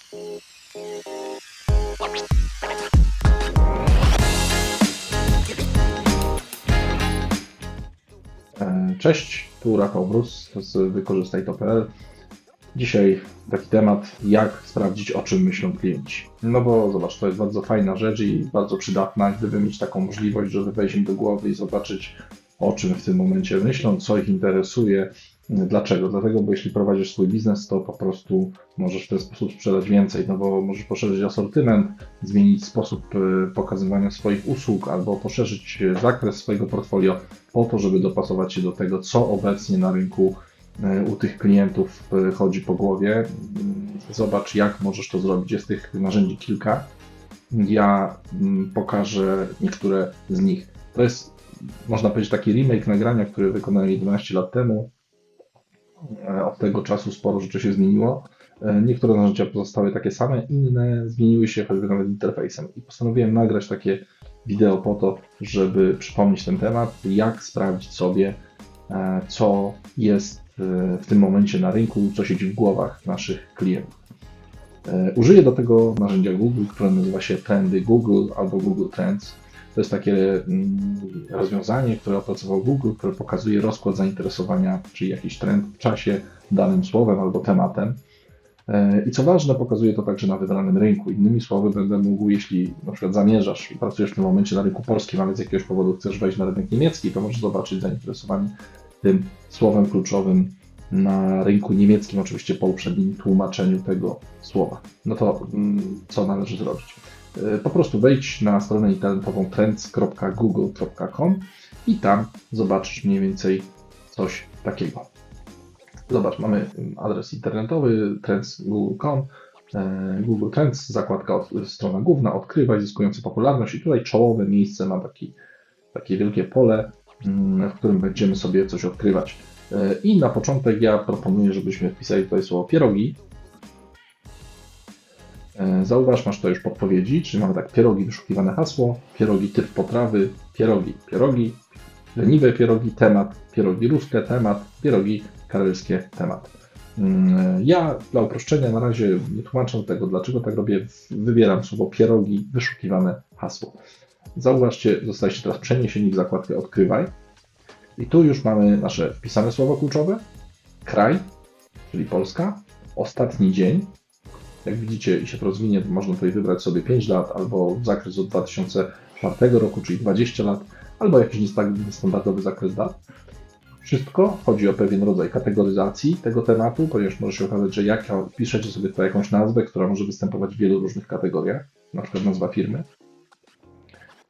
Cześć, tu Rafał Brus z wykorzystaj.pl. Dzisiaj taki temat, jak sprawdzić, o czym myślą klienci. No bo zobacz, to jest bardzo fajna rzecz i bardzo przydatna, gdyby mieć taką możliwość, żeby wejść im do głowy i zobaczyć, o czym w tym momencie myślą, co ich interesuje. Dlaczego? Dlatego, bo jeśli prowadzisz swój biznes, to po prostu możesz w ten sposób sprzedać więcej, no bo możesz poszerzyć asortyment, zmienić sposób pokazywania swoich usług albo poszerzyć zakres swojego portfolio po to, żeby dopasować się do tego, co obecnie na rynku u tych klientów chodzi po głowie. Zobacz, jak możesz to zrobić. Jest tych narzędzi kilka. Ja pokażę niektóre z nich. To jest, można powiedzieć, taki remake nagrania, które wykonałem 11 lat temu. Od tego czasu sporo rzeczy się zmieniło. Niektóre narzędzia pozostały takie same, inne zmieniły się choćby nawet interfejsem. I postanowiłem nagrać takie wideo po to, żeby przypomnieć ten temat, jak sprawdzić sobie, co jest w tym momencie na rynku, co siedzi w głowach naszych klientów. Użyję do tego narzędzia Google, które nazywa się Trendy Google albo Google Trends. To jest takie rozwiązanie, które opracował Google, które pokazuje rozkład zainteresowania, czyli jakiś trend w czasie danym słowem albo tematem. I co ważne, pokazuje to także na wybranym rynku. Innymi słowy, będę mógł, jeśli na przykład zamierzasz i pracujesz w tym momencie na rynku polskim, ale z jakiegoś powodu chcesz wejść na rynek niemiecki, to możesz zobaczyć zainteresowanie tym słowem kluczowym na rynku niemieckim, oczywiście po uprzednim tłumaczeniu tego słowa. No to co należy zrobić? Po prostu wejdź na stronę internetową trends.google.com i tam zobaczysz mniej więcej coś takiego. Zobacz, mamy adres internetowy trends.google.com, Google Trends, zakładka strona główna, odkrywaj, zyskujący popularność i tutaj czołowe miejsce ma takie wielkie pole, w którym będziemy sobie coś odkrywać. I na początek ja proponuję, żebyśmy wpisali tutaj słowo pierogi. Zauważ, masz to już podpowiedzi, czyli mamy tak pierogi, wyszukiwane hasło, pierogi, typ potrawy, pierogi, leniwe pierogi, temat, pierogi ruskie, temat, pierogi karelskie, temat. Ja dla uproszczenia na razie nie tłumaczę tego, dlaczego tak robię, wybieram słowo pierogi, wyszukiwane hasło. Zauważcie, zostaliście teraz przeniesieni w zakładkę odkrywaj i tu już mamy nasze wpisane słowo kluczowe, kraj, czyli Polska, ostatni dzień. Jak widzicie i się to rozwinie, to można tutaj wybrać sobie 5 lat albo zakres od 2004 roku, czyli 20 lat, albo jakiś niestandardowy zakres dat. Wszystko chodzi o pewien rodzaj kategoryzacji tego tematu, ponieważ może się okazać, że jak piszecie sobie tutaj jakąś nazwę, która może występować w wielu różnych kategoriach, na przykład nazwa firmy.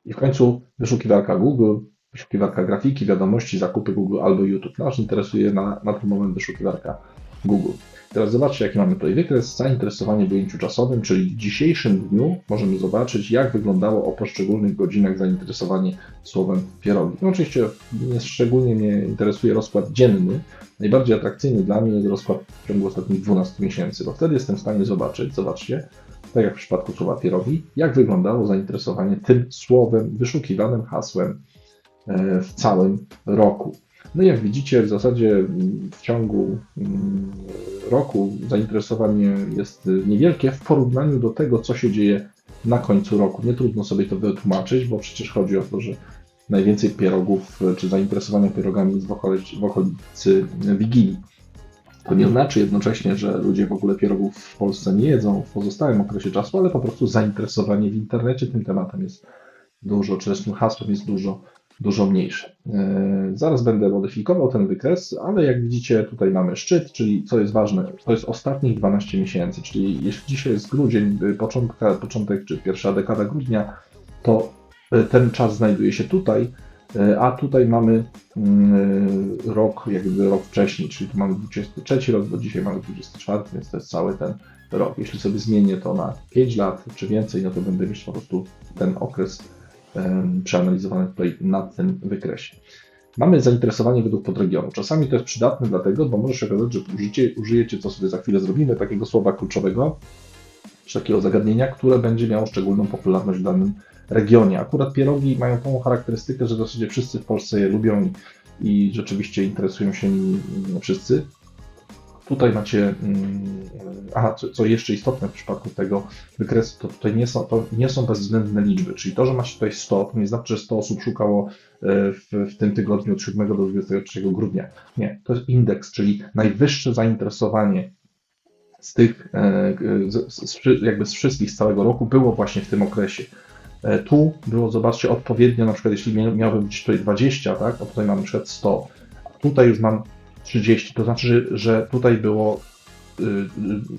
I w końcu wyszukiwarka Google, wyszukiwarka grafiki, wiadomości, zakupy Google albo YouTube. Nas interesuje na ten moment wyszukiwarka Google. Teraz zobaczcie, jaki mamy tutaj wykres. Zainteresowanie w ujęciu czasowym, czyli w dzisiejszym dniu możemy zobaczyć, jak wyglądało o poszczególnych godzinach zainteresowanie słowem pierogi. No oczywiście szczególnie mnie interesuje rozkład dzienny. Najbardziej atrakcyjny dla mnie jest rozkład w ciągu ostatnich 12 miesięcy, bo wtedy jestem w stanie zobaczyć, zobaczcie, tak jak w przypadku słowa pierogi, jak wyglądało zainteresowanie tym słowem, wyszukiwanym hasłem w całym roku. No i jak widzicie, w zasadzie w ciągu roku zainteresowanie jest niewielkie w porównaniu do tego, co się dzieje na końcu roku. Nie trudno sobie to wytłumaczyć, bo przecież chodzi o to, że najwięcej pierogów czy zainteresowania pierogami jest w okolicy Wigilii. To nie znaczy jednocześnie, że ludzie w ogóle pierogów w Polsce nie jedzą w pozostałym okresie czasu, ale po prostu zainteresowanie w internecie tym tematem jest dużo, czy też tym hasłem jest dużo mniejsze. Zaraz będę modyfikował ten wykres, ale jak widzicie tutaj mamy szczyt, czyli co jest ważne, to jest ostatnich 12 miesięcy, czyli jeśli dzisiaj jest grudzień, początek czy pierwsza dekada grudnia, to ten czas znajduje się tutaj, a tutaj mamy rok, jakby rok wcześniej, czyli tu mamy 23 rok, bo dzisiaj mamy 24, więc to jest cały ten rok. Jeśli sobie zmienię to na 5 lat czy więcej, no to będę mieć po prostu ten okres przeanalizowany tutaj na tym wykresie. Mamy zainteresowanie według podregionu. Czasami to jest przydatne dlatego, bo może się okazać, że użyjecie, co sobie za chwilę zrobimy, takiego słowa kluczowego, czy takiego zagadnienia, które będzie miało szczególną popularność w danym regionie. Akurat pierogi mają tą charakterystykę, że w zasadzie wszyscy w Polsce je lubią i rzeczywiście interesują się nimi wszyscy. Tutaj macie, co jeszcze istotne w przypadku tego wykresu, to tutaj to nie są bezwzględne liczby, czyli to, że macie tutaj 100, to nie znaczy, że 100 osób szukało w tym tygodniu od 7 do 23 grudnia. Nie, to jest indeks, czyli najwyższe zainteresowanie z tych, jakby z wszystkich z całego roku było właśnie w tym okresie. Tu było, zobaczcie, odpowiednio, na przykład jeśli miałbym być tutaj 20, tak, a tutaj mam na przykład 100, a tutaj już mam 30, to znaczy, że tutaj było,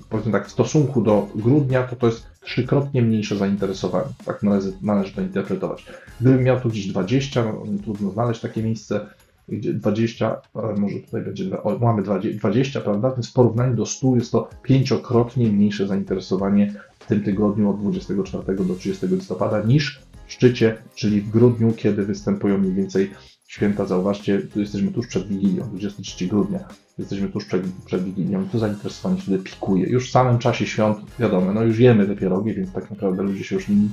powiedzmy tak, w stosunku do grudnia, to jest trzykrotnie mniejsze zainteresowanie, tak należy to interpretować. Gdybym miał tu gdzieś 20, no, trudno znaleźć takie miejsce, gdzie 20, ale może tutaj będzie, mamy 20, prawda, więc w porównaniu do 100 jest to 5-krotnie mniejsze zainteresowanie w tym tygodniu od 24 do 30 listopada niż w szczycie, czyli w grudniu, kiedy występują mniej więcej święta. Zauważcie, tu jesteśmy tuż przed Wigilią, 23 grudnia, jesteśmy tuż przed Wigilią i tu zainteresowanie wtedy pikuje. Już w samym czasie świąt, wiadomo, no już jemy te pierogi, więc tak naprawdę ludzie się już nimi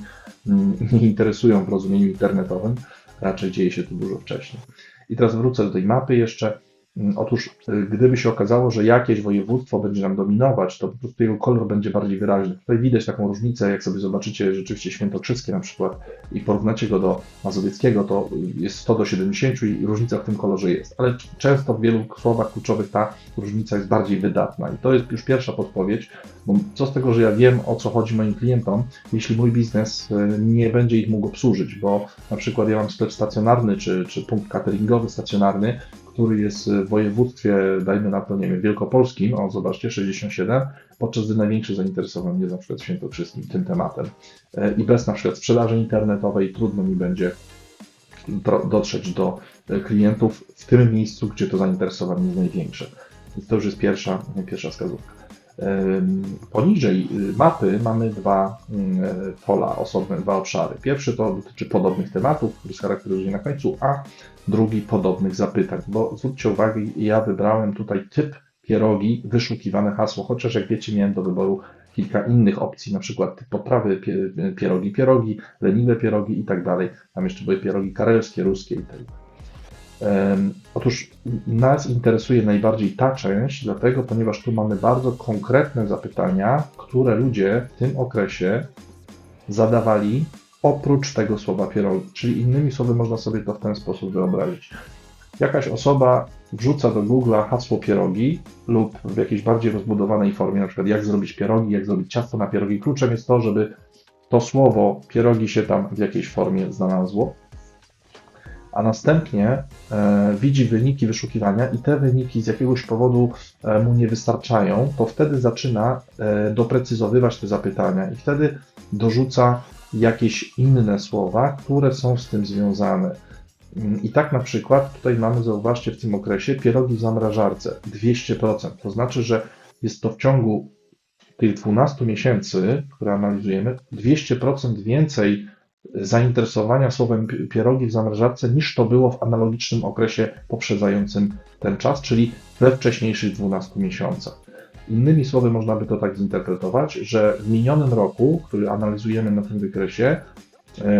nie interesują w rozumieniu internetowym, raczej dzieje się to dużo wcześniej. I teraz wrócę do tej mapy jeszcze. Otóż gdyby się okazało, że jakieś województwo będzie nam dominować, to po prostu jego kolor będzie bardziej wyraźny. Tutaj widać taką różnicę, jak sobie zobaczycie rzeczywiście świętokrzyskie na przykład i porównacie go do mazowieckiego, to jest 100 do 70 i różnica w tym kolorze jest. Ale często w wielu słowach kluczowych ta różnica jest bardziej wydatna. I to jest już pierwsza podpowiedź, bo co z tego, że ja wiem, o co chodzi moim klientom, jeśli mój biznes nie będzie ich mógł obsłużyć, bo na przykład ja mam sklep stacjonarny czy punkt cateringowy stacjonarny, który jest w województwie, dajmy na to, nie wiem, wielkopolskim, o zobaczcie, 67, podczas gdy największe zainteresowanie jest na przykład świętokrzyskim tym tematem. I bez na przykład sprzedaży internetowej trudno mi będzie dotrzeć do klientów w tym miejscu, gdzie to zainteresowanie jest największe. Więc to już jest pierwsza wskazówka. Poniżej mapy mamy dwa pola osobne, dwa obszary. Pierwszy to dotyczy podobnych tematów, który charakteryzuje na końcu, a drugi podobnych zapytań, bo zwróćcie uwagę, ja wybrałem tutaj typ pierogi, wyszukiwane hasło, chociaż jak wiecie miałem do wyboru kilka innych opcji, na przykład typ potrawy, pierogi, leniwe pierogi i tak dalej. Tam jeszcze były pierogi karelskie, ruskie i tak dalej. Otóż nas interesuje najbardziej ta część, dlatego, ponieważ tu mamy bardzo konkretne zapytania, które ludzie w tym okresie zadawali oprócz tego słowa pierogi. Czyli innymi słowy można sobie to w ten sposób wyobrazić. Jakaś osoba wrzuca do Google'a hasło pierogi lub w jakiejś bardziej rozbudowanej formie, na przykład jak zrobić pierogi, jak zrobić ciasto na pierogi. Kluczem jest to, żeby to słowo pierogi się tam w jakiejś formie znalazło. A następnie widzi wyniki wyszukiwania i te wyniki z jakiegoś powodu mu nie wystarczają, to wtedy zaczyna doprecyzowywać te zapytania i wtedy dorzuca jakieś inne słowa, które są z tym związane. I tak na przykład tutaj mamy, zauważcie, w tym okresie pierogi w zamrażarce 200%. To znaczy, że jest to w ciągu tych 12 miesięcy, które analizujemy, 200% więcej zainteresowania słowem pierogi w zamrażarce niż to było w analogicznym okresie poprzedzającym ten czas, czyli we wcześniejszych 12 miesiącach. Innymi słowy można by to tak zinterpretować, że w minionym roku, który analizujemy na tym wykresie,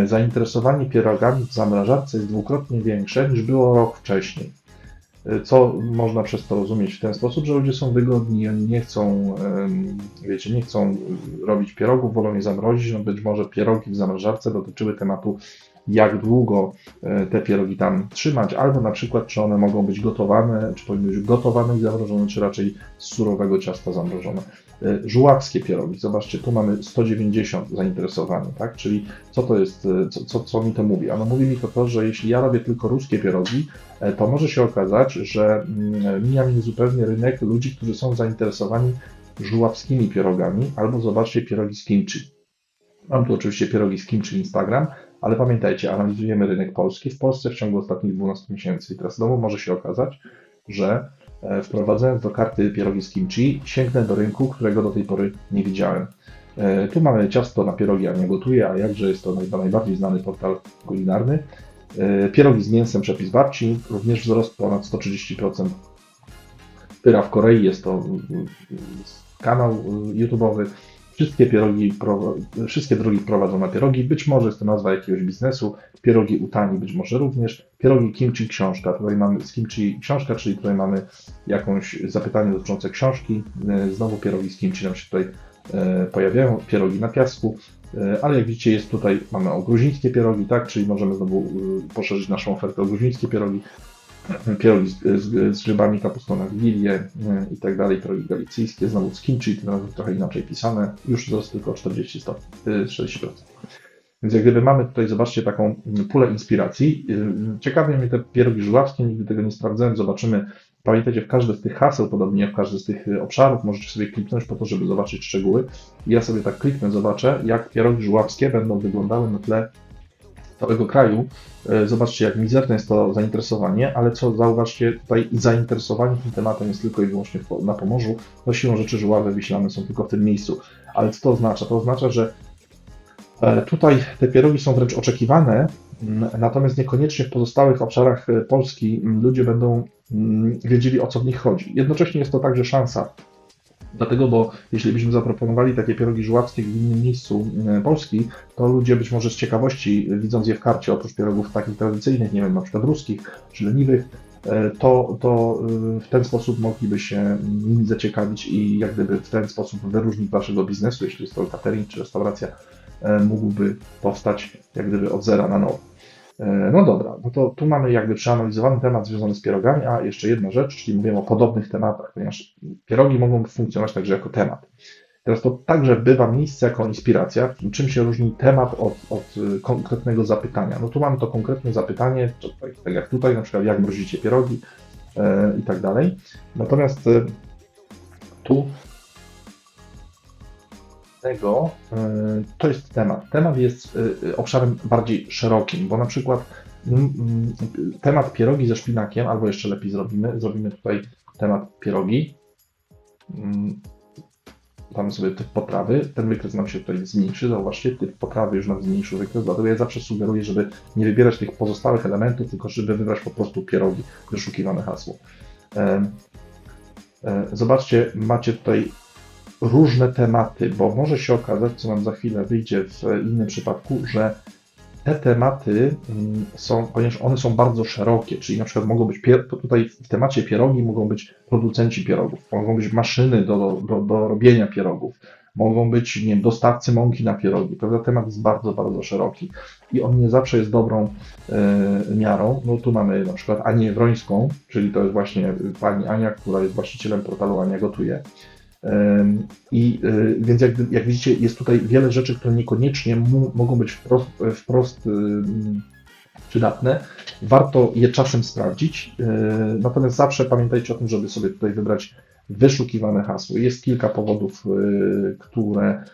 zainteresowanie pierogami w zamrażarce jest dwukrotnie większe niż było rok wcześniej. Co można przez to rozumieć w ten sposób, że ludzie są wygodni, oni nie chcą, wiecie, nie chcą robić pierogów, wolą je zamrozić. No być może pierogi w zamrażarce dotyczyły tematu, jak długo te pierogi tam trzymać, albo na przykład, czy one mogą być gotowane, czy powinny być gotowane i zamrożone, czy raczej z surowego ciasta zamrożone. Żuławskie pierogi, zobaczcie, tu mamy 190 zainteresowania, tak? Czyli co to jest, co mi to mówi? Ano mówi mi to, że jeśli ja robię tylko ruskie pierogi, to może się okazać, że mija mi zupełnie rynek ludzi, którzy są zainteresowani żuławskimi pierogami, albo zobaczcie pierogi z kimchi. Mam tu oczywiście pierogi z kimchi Instagram, ale pamiętajcie, analizujemy rynek polski. W Polsce w ciągu ostatnich 12 miesięcy i teraz znowu może się okazać, że wprowadzając do karty pierogi z kimchi, sięgnę do rynku, którego do tej pory nie widziałem. Tu mamy ciasto na pierogi, a nie gotuję, a jakże jest to najbardziej znany portal kulinarny. Pierogi z mięsem, przepis babci, również wzrost ponad 130%. Pyra w Korei, jest to kanał YouTube'owy. Wszystkie drogi prowadzą na pierogi. Być może jest to nazwa jakiegoś biznesu. Pierogi u Tani być może również. Pierogi kimchi książka. Tutaj mamy z kimchi książka, czyli tutaj mamy jakąś zapytanie dotyczące książki. Znowu pierogi z kimchi nam się tutaj pojawiają. Pierogi na piasku. Ale jak widzicie, jest tutaj, mamy o gruzińskie pierogi, tak? Czyli możemy znowu poszerzyć naszą ofertę o gruzińskie pierogi. Pierogi z grzybami, kapustą na wigilię i tak dalej, pierogi galicyjskie, znowu z kimchi, tym razem trochę inaczej pisane, już to jest tylko 40%. Więc jak gdyby mamy tutaj, zobaczcie, taką pulę inspiracji. Ciekawie mnie te pierogi żuławskie, nigdy tego nie sprawdzałem, zobaczymy. Pamiętajcie, w każde z tych haseł, podobnie jak w każdy z tych obszarów, możecie sobie kliknąć po to, żeby zobaczyć szczegóły. Ja sobie tak kliknę, zobaczę, jak pierogi żuławskie będą wyglądały na tle całego kraju. Zobaczcie, jak mizerne jest to zainteresowanie, ale co zauważcie, tutaj zainteresowanie tym tematem jest tylko i wyłącznie na Pomorzu. No siłą rzeczy Żuławy Wiślane są tylko w tym miejscu. Ale co to oznacza? To oznacza, że tutaj te pierogi są wręcz oczekiwane, natomiast niekoniecznie w pozostałych obszarach Polski ludzie będą wiedzieli, o co w nich chodzi. Jednocześnie jest to także szansa. Dlatego, bo jeśli byśmy zaproponowali takie pierogi żuławskie w innym miejscu Polski, to ludzie być może z ciekawości, widząc je w karcie, oprócz pierogów takich tradycyjnych, nie wiem, na przykład ruskich czy leniwych, to w ten sposób mogliby się nimi zaciekawić i jak gdyby w ten sposób wyróżnić waszego biznesu, jeśli jest to catering czy restauracja, mógłby powstać jak gdyby od zera na nowo. No dobra, no to tu mamy jakby przeanalizowany temat związany z pierogami, a jeszcze jedna rzecz, czyli mówimy o podobnych tematach, ponieważ pierogi mogą funkcjonować także jako temat. Teraz to także bywa miejsce jako inspiracja. Czym się różni temat od konkretnego zapytania? No tu mamy to konkretne zapytanie, tak jak tutaj, na przykład jak mrozicie pierogi i tak dalej. Natomiast tu to jest temat. Temat jest obszarem bardziej szerokim, bo na przykład temat pierogi ze szpinakiem, albo jeszcze lepiej zrobimy tutaj temat pierogi. Damy sobie typ potrawy, ten wykres nam się tutaj zmniejszy, zauważcie, typ potrawy już nam zmniejszył wykres, dlatego ja zawsze sugeruję, żeby nie wybierać tych pozostałych elementów, tylko żeby wybrać po prostu pierogi, wyszukiwane hasło. Zobaczcie, macie tutaj różne tematy, bo może się okazać, co nam za chwilę wyjdzie w innym przypadku, że te tematy są, ponieważ one są bardzo szerokie, czyli na przykład mogą być, tutaj w temacie pierogi mogą być producenci pierogów, mogą być maszyny do robienia pierogów, mogą być, nie wiem, dostawcy mąki na pierogi, prawda? Temat jest bardzo, bardzo szeroki i on nie zawsze jest dobrą miarą. No tu mamy na przykład Anię Wrońską, czyli to jest właśnie pani Ania, która jest właścicielem portalu Ania Gotuje. Więc jak widzicie, jest tutaj wiele rzeczy, które niekoniecznie mogą być wprost przydatne. Warto je czasem sprawdzić, natomiast zawsze pamiętajcie o tym, żeby sobie tutaj wybrać wyszukiwane hasło. Jest kilka powodów, które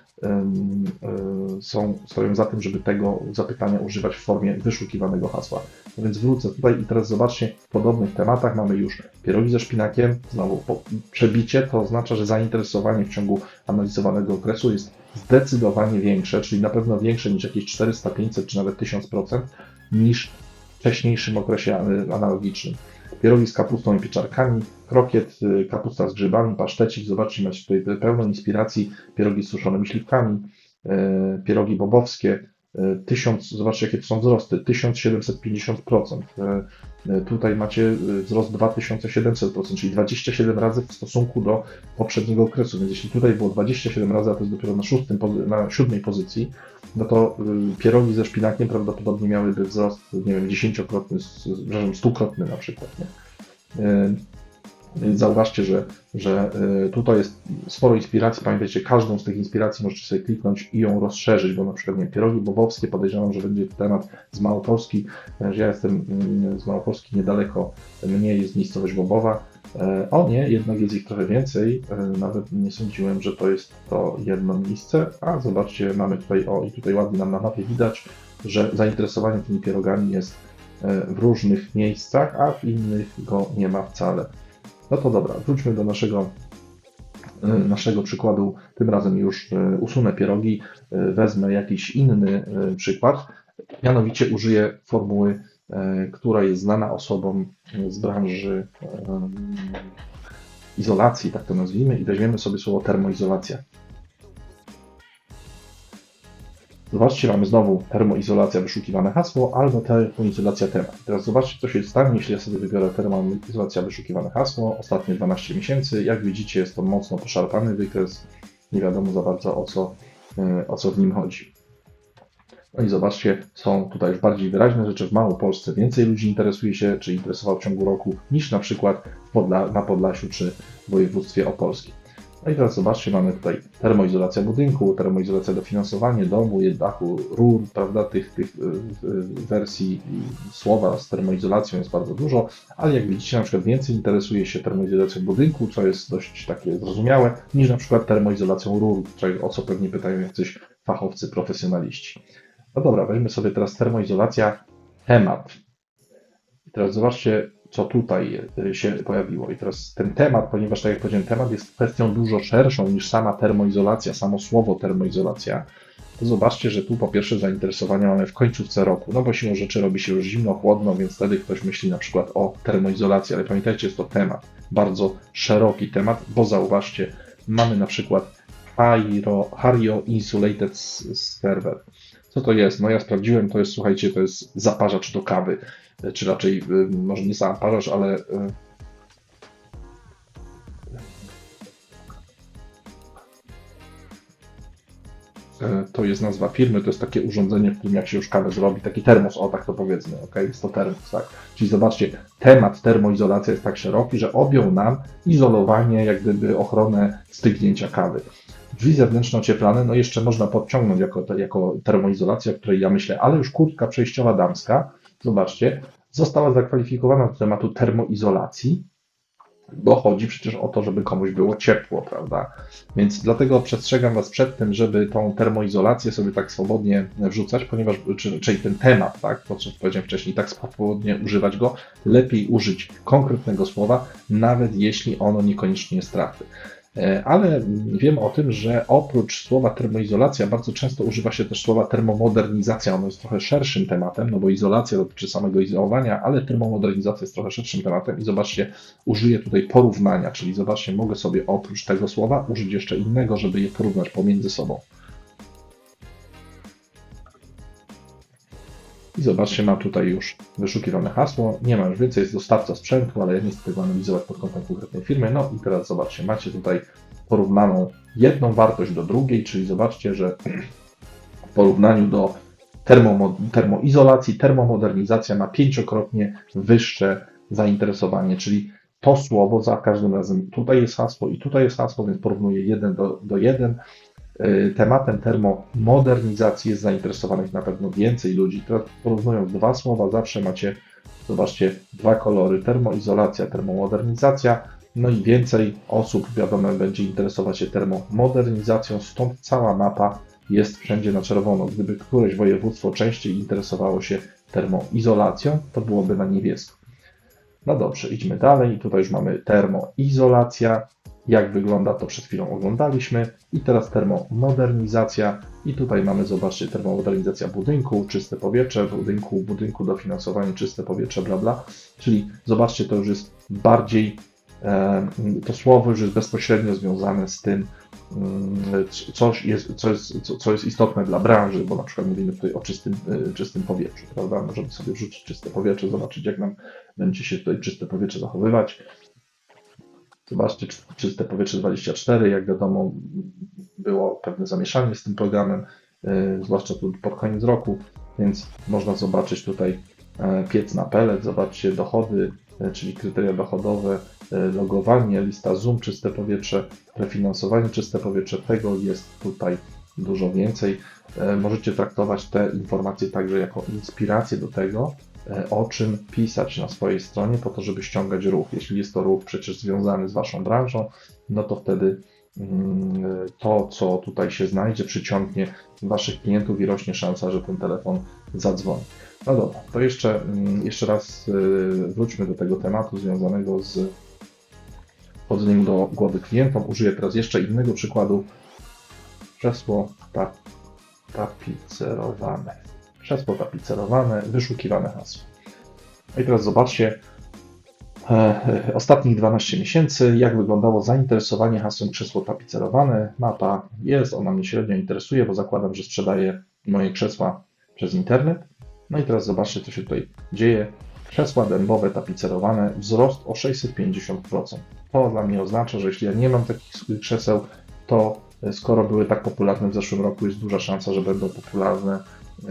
stoją za tym, żeby tego zapytania używać w formie wyszukiwanego hasła. No więc wrócę tutaj i teraz zobaczcie, w podobnych tematach mamy już pierogi ze szpinakiem, znowu przebicie, to oznacza, że zainteresowanie w ciągu analizowanego okresu jest zdecydowanie większe, czyli na pewno większe niż jakieś 400, 500 czy nawet 1000% niż w wcześniejszym okresie analogicznym. Pierogi z kapustą i pieczarkami, krokiet, kapusta z grzybami, pasztecik. Zobaczcie, macie tutaj pełno inspiracji. Pierogi z suszonymi śliwkami, pierogi bobowskie. Zobaczcie, jakie to są wzrosty. 1750%. Tutaj macie wzrost 2700%, czyli 27 razy w stosunku do poprzedniego okresu. Więc jeśli tutaj było 27 razy, a to jest dopiero na 7 pozycji, no to pierogi ze szpinakiem prawdopodobnie miałyby wzrost, nie wiem, 10-krotny, 100-krotny na przykład. Nie? Więc zauważcie, że tutaj jest sporo inspiracji. Pamiętajcie, każdą z tych inspiracji możecie sobie kliknąć i ją rozszerzyć, bo na przykład nie, pierogi bobowskie, podejrzewam, że będzie temat z Małopolski. Ja jestem z Małopolski, niedaleko mnie jest miejscowość Bobowa. O nie, jednak jest ich trochę więcej. Nawet nie sądziłem, że to jest to jedno miejsce. A zobaczcie, mamy tutaj, i tutaj ładnie nam na mapie widać, że zainteresowanie tymi pierogami jest w różnych miejscach, a w innych go nie ma wcale. No to dobra, wróćmy do naszego przykładu. Tym razem już usunę pierogi, wezmę jakiś inny przykład. Mianowicie użyję formuły, która jest znana osobom z branży izolacji, tak to nazwijmy, i weźmiemy sobie słowo termoizolacja. Zobaczcie, mamy znowu termoizolacja, wyszukiwane hasło, albo termoizolacja temat. Teraz zobaczcie, co się stanie, jeśli ja sobie wybiorę termoizolacja, wyszukiwane hasło, ostatnie 12 miesięcy. Jak widzicie, jest to mocno poszarpany wykres, nie wiadomo za bardzo o co w nim chodzi. No i zobaczcie, są tutaj już bardziej wyraźne rzeczy. W Małopolsce więcej ludzi interesuje się, czy interesował w ciągu roku, niż na przykład na Podlasiu czy w województwie opolskim. No i teraz zobaczcie, mamy tutaj termoizolacja budynku, termoizolacja dofinansowanie domu, dachu, rur, prawda, tych wersji słowa z termoizolacją jest bardzo dużo, ale jak widzicie, na przykład więcej interesuje się termoizolacją budynku, co jest dość takie zrozumiałe, niż na przykład termoizolacją rur, o co pewnie pytają jacyś fachowcy, profesjonaliści. No dobra, weźmy sobie teraz termoizolacja, temat. I teraz zobaczcie, co tutaj się pojawiło. I teraz ten temat, ponieważ tak jak powiedziałem, temat jest kwestią dużo szerszą niż sama termoizolacja, samo słowo termoizolacja, to zobaczcie, że tu po pierwsze zainteresowania mamy w końcówce roku, no bo siłą rzeczy robi się już zimno, chłodno, więc wtedy ktoś myśli na przykład o termoizolacji, ale pamiętajcie, jest to temat, bardzo szeroki temat, bo zauważcie, mamy na przykład Hario Insulated Server. Co to jest? No ja sprawdziłem, to jest, słuchajcie, to jest zaparzacz do kawy, czy raczej, może nie zaparzacz, ale to jest nazwa firmy, to jest takie urządzenie, w którym jak się już kawę zrobi, taki termos, o tak to powiedzmy, ok? Jest to termos, tak? Czyli zobaczcie, temat termoizolacja jest tak szeroki, że objął nam izolowanie, jak gdyby ochronę stygnięcia kawy. Drzwi zewnętrzne ocieplane, no jeszcze można podciągnąć jako termoizolacja, o której ja myślę, ale już kurtka przejściowa damska, zobaczcie, została zakwalifikowana do tematu termoizolacji, bo chodzi przecież o to, żeby komuś było ciepło, prawda? Więc dlatego przestrzegam Was przed tym, żeby tą termoizolację sobie tak swobodnie wrzucać, ponieważ, czyli ten temat, tak, to co powiedziałem wcześniej, tak swobodnie używać go, lepiej użyć konkretnego słowa, nawet jeśli ono niekoniecznie jest trafne. Ale wiem o tym, że oprócz słowa termoizolacja bardzo często używa się też słowa termomodernizacja. Ono jest trochę szerszym tematem, no bo izolacja dotyczy samego izolowania, ale termomodernizacja jest trochę szerszym tematem i zobaczcie, użyję tutaj porównania, czyli zobaczcie, mogę sobie oprócz tego słowa użyć jeszcze innego, żeby je porównać pomiędzy sobą. I zobaczcie, mam tutaj już wyszukiwane hasło, nie ma już więcej, jest dostawca sprzętu, ale ja nie chcę tego analizować pod kątem konkretnej firmy. No i teraz zobaczcie, macie tutaj porównaną jedną wartość do drugiej, czyli zobaczcie, że w porównaniu do termoizolacji, termomodernizacja ma 5-krotnie wyższe zainteresowanie, czyli to słowo za każdym razem tutaj jest hasło i tutaj jest hasło, więc porównuję 1 do 1. Tematem termomodernizacji jest zainteresowanych na pewno więcej ludzi. Teraz porównując dwa słowa, zawsze macie, zobaczcie, dwa kolory, termoizolacja, termomodernizacja, no i więcej osób, wiadomo, będzie interesować się termomodernizacją, stąd cała mapa jest wszędzie na czerwono. Gdyby któreś województwo częściej interesowało się termoizolacją, to byłoby na niebiesko. No dobrze, idźmy dalej. Tutaj już mamy termoizolacja. Jak wygląda, to przed chwilą oglądaliśmy. I teraz termomodernizacja. I tutaj mamy, zobaczcie, termomodernizacja budynku, czyste powietrze, budynku dofinansowanie, czyste powietrze, bla, bla. Czyli zobaczcie, to już jest bardziej, to słowo już jest bezpośrednio związane z tym, co jest istotne dla branży, bo na przykład mówimy tutaj o czystym powietrzu, prawda? Możemy sobie wrzucić czyste powietrze, zobaczyć, jak nam będzie się tutaj czyste powietrze zachowywać. Zobaczcie, czyste powietrze 24, jak wiadomo, było pewne zamieszanie z tym programem, zwłaszcza tu pod koniec roku, więc można zobaczyć tutaj piec na pellet, zobaczcie dochody, czyli kryteria dochodowe, logowanie, lista Zoom, czyste powietrze, prefinansowanie, czyste powietrze, tego jest tutaj dużo więcej. Możecie traktować te informacje także jako inspirację do tego, o czym pisać na swojej stronie, po to, żeby ściągać ruch. Jeśli jest to ruch przecież związany z Waszą branżą, no to wtedy to, co tutaj się znajdzie, przyciągnie Waszych klientów i rośnie szansa, że ten telefon zadzwoni. No dobra, to jeszcze raz wróćmy do tego tematu związanego z wchodzeniem do głowy klientom. Użyję teraz jeszcze innego przykładu. Krzesło tapicerowane. Krzesło tapicerowane, wyszukiwane hasło. No i teraz zobaczcie, ostatnich 12 miesięcy, jak wyglądało zainteresowanie hasłem krzesło tapicerowane. Mapa jest, ona mnie średnio interesuje, bo zakładam, że sprzedaję moje krzesła przez internet. No i teraz zobaczcie, co się tutaj dzieje. Krzesła dębowe tapicerowane, wzrost o 650%. To dla mnie oznacza, że jeśli ja nie mam takich krzeseł, to skoro były tak popularne w zeszłym roku, jest duża szansa, że będą popularne,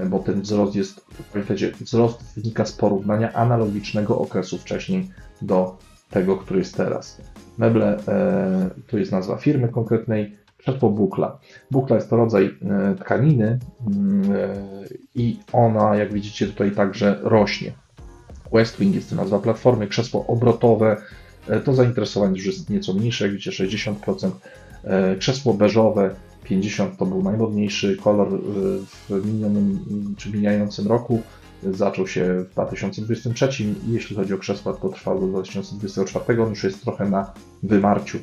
bo ten wzrost jest, pamiętajcie, wzrost wynika z porównania analogicznego okresu wcześniej do tego, który jest teraz. Meble, tu jest nazwa firmy konkretnej, krzesło Bukla. Bukla jest to rodzaj tkaniny i ona, jak widzicie, tutaj także rośnie. Westwing jest to nazwa platformy, krzesło obrotowe, to zainteresowanie już jest nieco mniejsze, jak widzicie 60%, krzesło beżowe 50% to był najmodniejszy kolor w minionym czy mijającym roku, zaczął się w 2023 i jeśli chodzi o krzesła, to trwał do 2024, on już jest trochę na wymarciu.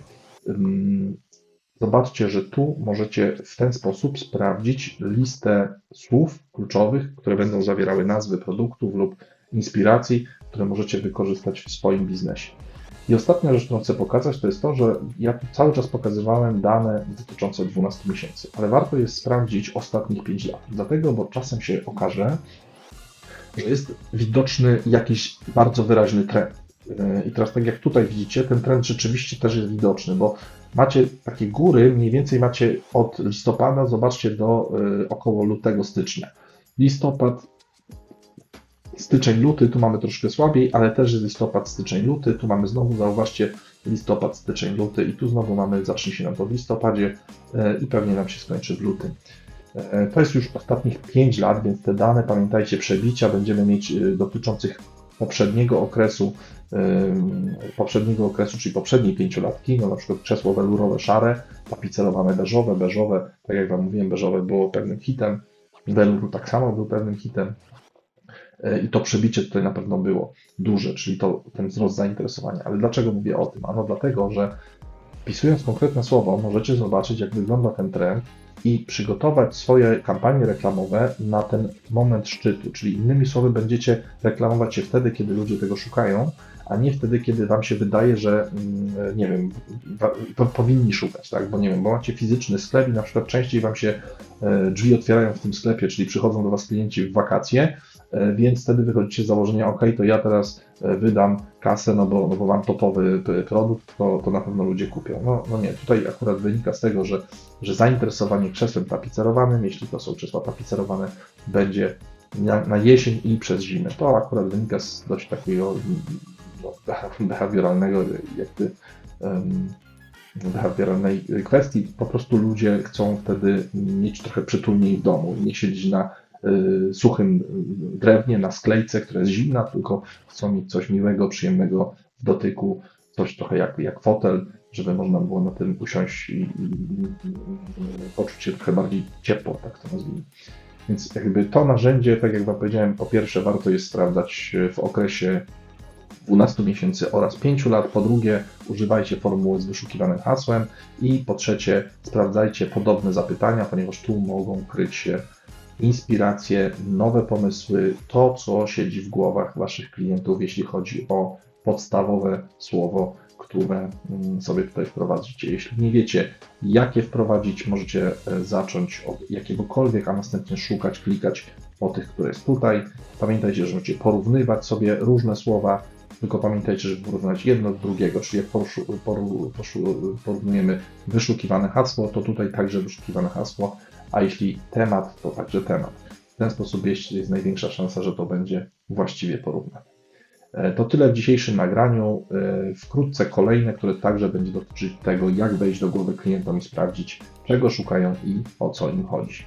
Zobaczcie, że tu możecie w ten sposób sprawdzić listę słów kluczowych, które będą zawierały nazwy produktów lub inspiracji, które możecie wykorzystać w swoim biznesie. I ostatnia rzecz, którą chcę pokazać, to jest to, że ja tu cały czas pokazywałem dane dotyczące 12 miesięcy, ale warto jest sprawdzić ostatnich 5 lat. Dlatego, bo czasem się okaże, że jest widoczny jakiś bardzo wyraźny trend. I teraz tak jak tutaj widzicie, ten trend rzeczywiście też jest widoczny, bo macie takie góry, mniej więcej macie od listopada, zobaczcie, do około lutego, stycznia. Listopad, styczeń, luty, tu mamy troszkę słabiej, ale też jest listopad, styczeń, luty, tu mamy znowu, zauważcie, listopad, styczeń, luty i tu znowu mamy, zacznie się nam to w listopadzie i pewnie nam się skończy w lutym. To jest już ostatnich 5 lat, więc te dane, pamiętajcie, przebicia będziemy mieć dotyczących poprzedniego okresu, czyli poprzedniej 5-latki, no na przykład krzesło welurowe szare, tapicerowane beżowe, tak jak Wam mówiłem, beżowe było pewnym hitem, welur tak samo był pewnym hitem i to przebicie tutaj na pewno było duże, czyli ten wzrost zainteresowania. Ale dlaczego mówię o tym? Ano dlatego, że wpisując konkretne słowo, możecie zobaczyć, jak wygląda ten trend i przygotować swoje kampanie reklamowe na ten moment szczytu, czyli innymi słowy będziecie reklamować się wtedy, kiedy ludzie tego szukają, a nie wtedy, kiedy Wam się wydaje, że nie wiem, powinni szukać, tak? Bo nie wiem, bo macie fizyczny sklep i na przykład częściej Wam się drzwi otwierają w tym sklepie, czyli przychodzą do Was klienci w wakacje, więc wtedy wychodzicie z założenia, ok, to ja teraz wydam kasę, no bo mam topowy produkt, to na pewno ludzie kupią. No nie, tutaj akurat wynika z tego, że zainteresowanie krzesłem tapicerowanym, jeśli to są krzesła tapicerowane, będzie na jesień i przez zimę. To akurat wynika z dość takiego behawioralnej kwestii. Po prostu ludzie chcą wtedy mieć trochę przytulniej w domu, nie siedzieć na suchym drewnie, na sklejce, która jest zimna, tylko chcą mieć coś miłego, przyjemnego w dotyku, coś trochę jak fotel, żeby można było na tym usiąść i poczuć się trochę bardziej ciepło, tak to nazwijmy. Więc jakby to narzędzie, tak jak Wam powiedziałem, po pierwsze warto jest sprawdzać w okresie 12 miesięcy oraz 5 lat, po drugie używajcie formuły z wyszukiwanym hasłem i po trzecie sprawdzajcie podobne zapytania, ponieważ tu mogą kryć się inspiracje, nowe pomysły, to co siedzi w głowach Waszych klientów, jeśli chodzi o podstawowe słowo, które sobie tutaj wprowadzicie. Jeśli nie wiecie, jakie wprowadzić, możecie zacząć od jakiegokolwiek, a następnie szukać, klikać po tych, które jest tutaj. Pamiętajcie, że możecie porównywać sobie różne słowa, tylko pamiętajcie, żeby porównywać jedno do drugiego, czyli jak porównujemy wyszukiwane hasło, to tutaj także wyszukiwane hasło, a jeśli temat, to także temat. W ten sposób jest największa szansa, że to będzie właściwie porównane. To tyle w dzisiejszym nagraniu. Wkrótce kolejne, które także będzie dotyczyć tego, jak wejść do głowy klientom i sprawdzić, czego szukają i o co im chodzi.